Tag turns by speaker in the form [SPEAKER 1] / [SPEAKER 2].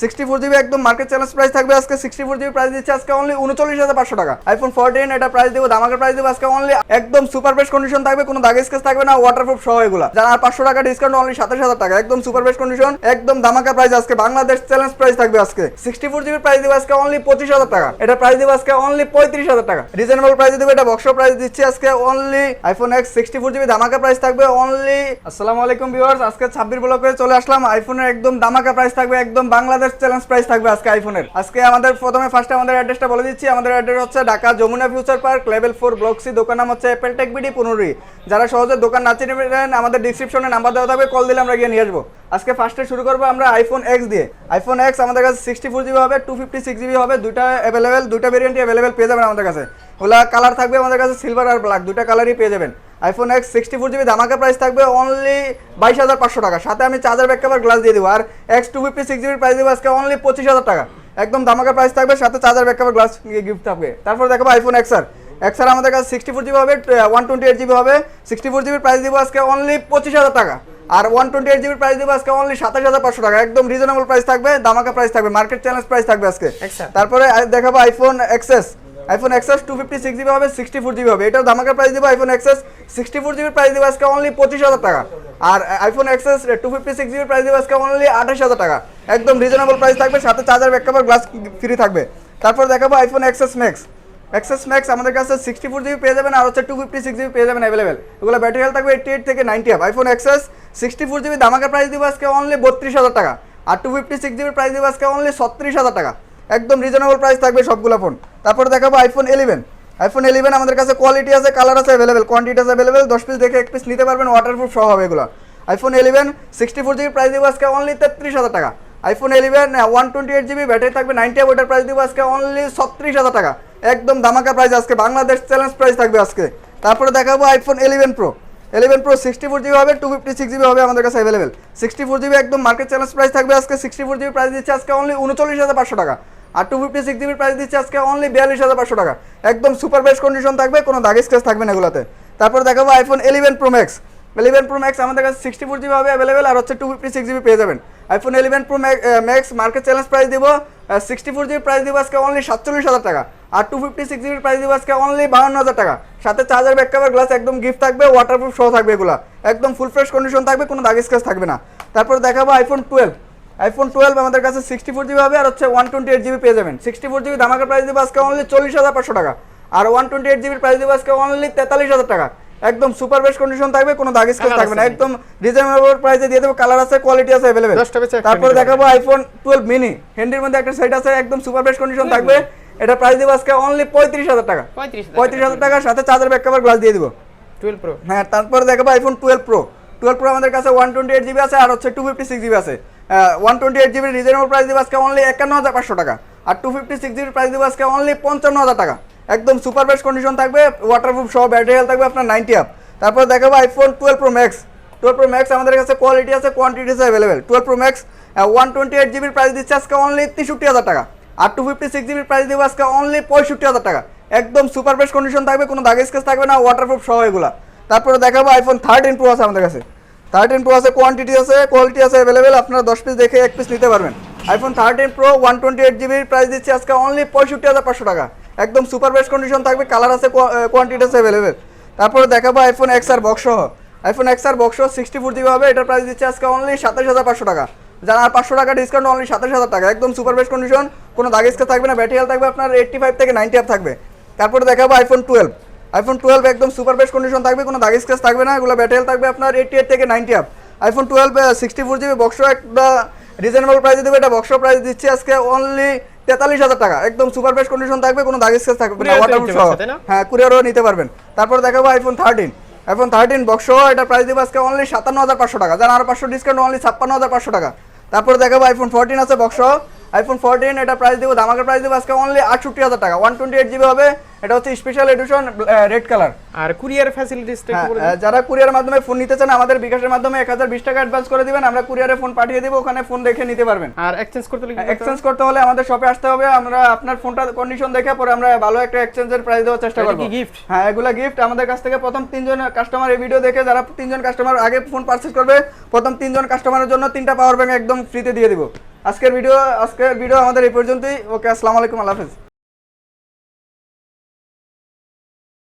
[SPEAKER 1] 64GB একদম market challenge price থাকবে আজকে 64GB প্রাইস দিচ্ছে আজকে অনলি 39500 টাকা। আইফোন 14 এটা প্রাইস দেব ধামাকা প্রাইস দেব আজকে অনলি একদম সুপার বেস্ট কন্ডিশন থাকবে, কোনো দাগ স্কেচ থাকবে না, ওয়াটারপ্রুফ সহ এগুলা। যারা 500 টাকা ডিসকাউন্ট অনলি 27000 টাকা একদম সুপার বেস্ট কন্ডিশন একদম ধামাকা প্রাইস আজকে বাংলাদেশ চ্যালেঞ্জ প্রাইস থাকবে আজকে 64GB প্রাইস দেব আজকে অনলি 25000 টাকা। এটা প্রাইস দেব আজকে অনলি 35000 টাকা রিজনেবল প্রাইস দেব। এটা বক্স প্রাইস দিচ্ছি আজকে অনলি আইফোন X 64GB ধামাকা প্রাইস থাকবে অনলি। আসসালামু আলাইকুম ভিউয়ার্স, আজকে 26 ব্লকে চলে আসলাম। আইফোনের একদম ধামাকা প্রাইস থাকবে, একদম বাংলাদেশ চ্যালেঞ্জ প্রাইস থাকবে আজকে আইফোনের। আজকে আমাদের প্রথমে ফার্স্টে আমাদের অ্যাড্রেসটা বলে দিচ্ছি। আমাদের অ্যাড্রেস হচ্ছে Dhaka Jamuna future park level 4 block C, দোকান নাম হচ্ছে অ্যাপেল টেক বিডি পুনুরি। যারা সহজে দোকান না চিনে নেবেন আমাদের ডেসক্রিপশনে নাম্বার দেওয়া থাকবে, কল দিলে আমরা গিয়ে নিয়ে আসবো। আজকে ফার্স্টে শুরু করবো আমরা আইফোন X দিয়ে। আইফোন X আমাদের কাছে 64GB হবে, 256GB হবে, দুইটা অ্যাভেলেবেল, দুইটা ভেরিয়েন্টই অ্যাভেলেবেল পেয়ে যাবেন আমাদের কাছে। ওগুলা কালার থাকবে আমাদের কাছে সিলভার আর ব্ল্যাক, দুইটা কালারই পেয়ে যাবেন। আইফোন X 64GB ধামাকা প্রাইস থাকবে অনলি 22500 টাকা, সাথে আমি চার্জার ব্যাক কভার গ্লাস দিয়ে দেবো। আর X 256GB প্রাইস দেবো আজকে অনলি 25000 টাকা, একদম ধামাকা প্রাইস থাকবে, সাথে charger back cover glass gift থাকবে। তারপর দেখাবো আইফোন XR। XR আমাদের কাছে 64GB হবে, 128GB হবে। 64GB প্রাইস দিব আজকে অনলি 25000 টাকা, আর 128GB প্রাইস দিব আজকে অনলি 27500 টাকা, একদম রিজনেবল প্রাইস থাকবে, ধামাকা প্রাইস থাকবে, মার্কেট চ্যালেঞ্জ প্রাইস থাকবে আজকে। তারপরে দেখাবো iPhone XS। IPhone XS 256GB হবে, 64GB হবে, এটাও ধামাকা প্রাইস দিব। আইফোন XS 64GB প্রাইস দিব আজকে অনলি 25000 টাকা, আর আইফোন XS 256GB প্রাইস দিব আজকে অনলি 28000 টাকা, একদম রিজনেবল প্রাইস থাকবে, সাথে charger back cover glass free থাকবে। তারপর দেখাবো iPhone XS Max। XS Max আমাদের কাছে 64GB পেয়ে যাবেন, আর হচ্ছে 256GB পেয়ে যাবেন অ্যাভেলেবেল। এগুলো ব্যাটারি হেলথ থাকবে 88 থেকে 90 আপ। আইফোন XS 64GB ধামাকা প্রাইস দিব আজকে অনলি 32000 টাকা, আর 256GB প্রাইস দিব আজকে অনলি 36000 টাকা, একদম রিজনেবল প্রাইস থাকবে সবগুলো ফোন। তারপর দেখাবো আইফোন 11। আইফোন 11 আমাদের কাছে কোয়ালিটি আছে, কালার আছে অ্যাভেলেবেল, কোয়ান্টিটি আছে অ্যাভেলেবেল, 10 পিস দেখে 1 পিস নিতে পারবেন, ওয়াটারপ্রুফ সহ হবে এগুলো। আইফোন 11 64GB প্রাইস দিব আজকে অনলি 33000 টাকা। আইফোন 11 128GB ব্যাটারি থাকবে 90 আপ, ওটার প্রাইস দিব আজকে অনলি 36000 টাকা, একদম ধামাকা প্রাইস আজকে, বাংলাদেশ চ্যালেঞ্জ প্রাইস থাকবে আজকে। তারপরে দেখাবো আইফোন 11 Pro। 11 Pro 64GB হবে, 256GB হবে আমাদের কাছে অ্যাভেলেবেল। 64GB একদম মার্কেট চ্যালেঞ্জ প্রাইস থাকবে আজকে। 64GB প্রাইস দিচ্ছে আজকে অনলি 39500 টাকা, আর 256GB প্রাইস দিচ্ছে আজকে অনলি 42500 টাকা, একদম সুপার বেস্ট কন্ডিশন থাকবে, কোনো দাগ স্ক্র্যাচ থাকবে না এগুলোতে। তারপর দেখাবো iPhone 11 Pro Max। 11 Pro Max আমাদের কাছে 64GB হবে অ্যাভেলেবেল, আর হচ্ছে 256GB পেয়ে যাবেন। IPhone 11 Pro Max market challenge price দিব 64GB প্রাইস দিব আজকে অনলি 47000 টাকা, আর 256GB প্রাইস দিব আজকে অনলি 52000 টাকা, সাথে চার্জার ব্যাক কভার গ্লাস একদম গিফট থাকবে, ওয়াটারপ্রুফ সহ থাকবে এগুলা, একদম ফুল ফ্রেশ কন্ডিশন থাকবে, কোনো দাগ স্ক্র্যাচ থাকবে না। তারপর দেখাবো আইফোন 12। আইফোন 12 আমাদের কাছে 64GB হবে, আর হচ্ছে 128GB পেয়ে যাবেন। 64GB ধামাকা প্রাইস দিব আজকে অনলি 40500 টাকা, আর 128GB প্রাইস দিব আজকে অনলি 43000 টাকা, একদম সুপার বেস্ট কন্ডিশন থাকবে, কোনো দাগ স্ক্র্যাচ থাকবে না, একদম রিজনেবল প্রাইসে দিয়ে দেবো, কালার আছে, কোয়ালিটি আছে অ্যাভেলেবেল। তারপর দেখাবো আইফোন 12 মিনি। হ্যান্ডির মধ্যে একটা সাইড আছে, একদম সুপার বেস্ট কন্ডিশন থাকবে, এটা প্রাইস দিব আজকে অনলি 35000 টাকা, 35000 টাকার সাথে চার্জার ব্যাক কভার গ্লাস দিয়ে দিব।
[SPEAKER 2] 12 Pro
[SPEAKER 1] হ্যাঁ, তারপর দেখাবো আইফোন 12 Pro। 12 Pro আমাদের কাছে 128GB আছে, আর হচ্ছে 256GB আছে। 128GB রিজনেবল প্রাইস দিব আজকে অনলি 51500 টাকা, আর 256GB প্রাইস দিব আজকে অনলি 55000 টাকা, একদম সুপার বেস্ট কন্ডিশন থাকবে, ওয়াটারপ্রুফ সহ, ব্যাটারি হেলথ থাকবে আপনার 90 আপ। তারপর দেখাবো iPhone 12 Pro Max। 12 Pro Max আমাদের কাছে কোয়ালিটি আছে, কোয়ান্টিটি আছে available. 12 Pro Max 128GB price দিচ্ছে আজকে অনলি 63000 টাকা, আর 256GB প্রাইস দিব আজকে অনলি 65000 টাকা, একদম সুপার বেস্ট কন্ডিশন থাকবে, কোনো দাগ স্ক্র্যাচ থাকবে না, ওয়াটারপ্রুফ সহ এগুলা। তারপরে দেখাবো আইফোন 13 Pro আছে আমাদের কাছে। 13 Pro আছে, কোয়ান্টিটি আছে, কোয়ালিটি আছে অ্যাভেলেবেল, আপনারা 10 পিস দেখে 1 পিস নিতে পারবেন। আইফোন 13 Pro 128GB প্রাইস দিচ্ছে আজকে অনলি 65500 টাকা, একদম সুপার বেস্ট কন্ডিশন থাকবে, কালার আছে, কোয়ান্টিটি আছে অ্যাভেলেবেল। তারপরে দেখাবো আইফোন XR বক্স সহ। আইফোন XR বক্স 64GB হবে, এটার প্রাইস দিচ্ছে আজকে অনলি 27500 টাকা, যারা 500 টাকা ডিসকাউন্ট অনলি 27000 টাকা, একদম সুপার বেস্ট কন্ডিশন, কোনো দাগ স্ক্র্যাচ থাকবে না, ব্যাটারি হেলথ থাকবে আপনার 85 থেকে 90 আপ থাকবে। তারপরে দেখাবো আইফোন 12। আইফোন 12 একদম সুপার বেস্ট কন্ডিশন থাকবে, কোনো দাগ স্ক্র্যাচ থাকবে না, এগুলো ব্যাটারি হেলথ থাকবে আপনার 88 থেকে 90 আপ। আইফোন 12 64GB বক্স একটা রিজনেবল প্রাইসে দেবে, এটা বক্স প্রাইস দিচ্ছে আজকে অনলি 43000 টাকা, একদম সুপার বেস্ট কন্ডিশন থাকবে, কোনো দাগ স্ক্র্যাচ থাকবে না, ওয়াটারপ্রুফ সহ। হ্যাঁ, কুরিয়ারও নিতে পারবেন। তারপর দেখাবো আইফোন 13। আইফোন 13 বক্স এটা প্রাইস দেবো আজকে অনলি 57500 টাকা, যারা আরো 500 ডিসকাউন্ট অনলি 56500 টাকা। তারপর দেখাবো আইফোন 14 আছে বক্স। আইফোন 14 এটা প্রাইস দেবো, ধামাকা প্রাইস দেবো আজকে অনলি 68000 টাকা, 128GB হবে, এটা হচ্ছে স্পেশাল এডিশন রেড কালার।
[SPEAKER 2] আর কুরিয়ার ফ্যাসিলিটিস
[SPEAKER 1] যারা কুরিয়ার মাধ্যমে ফোন নিতে চান আমাদের বিকাশের মাধ্যমে 1020 টাকা অ্যাডভান্স করে দিবেন, আমরা কুরিয়ারে ফোন পাঠিয়ে দেব, ওখানে ফোন দেখে নিতে পারবেন।
[SPEAKER 2] আর এক্সচেঞ্জ
[SPEAKER 1] করতে হলে আমাদের শপে আসতে হবে, আমরা আপনার ফোনটা কন্ডিশন দেখে পরে আমরা ভালো একটা এক্সচেঞ্জের প্রাইস দেওয়ার চেষ্টা করব।
[SPEAKER 2] গিফট?
[SPEAKER 1] হ্যাঁ, এগুলা গিফট। আমাদের কাছ থেকে প্রথম 3 জন কাস্টমার এই ভিডিও দেখে, যারা 3 জন কাস্টমার আগে ফোন পারচেজ করবে, প্রথম 3 জন কাস্টমারের জন্য 3টা পাওয়ার ব্যাংক একদম ফ্রিতে দিয়ে দিব। আজকের ভিডিও আমাদের এই পর্যন্তই। ওকে, আসসালামু আলাইকুম, আল্লাহ হাফেজ।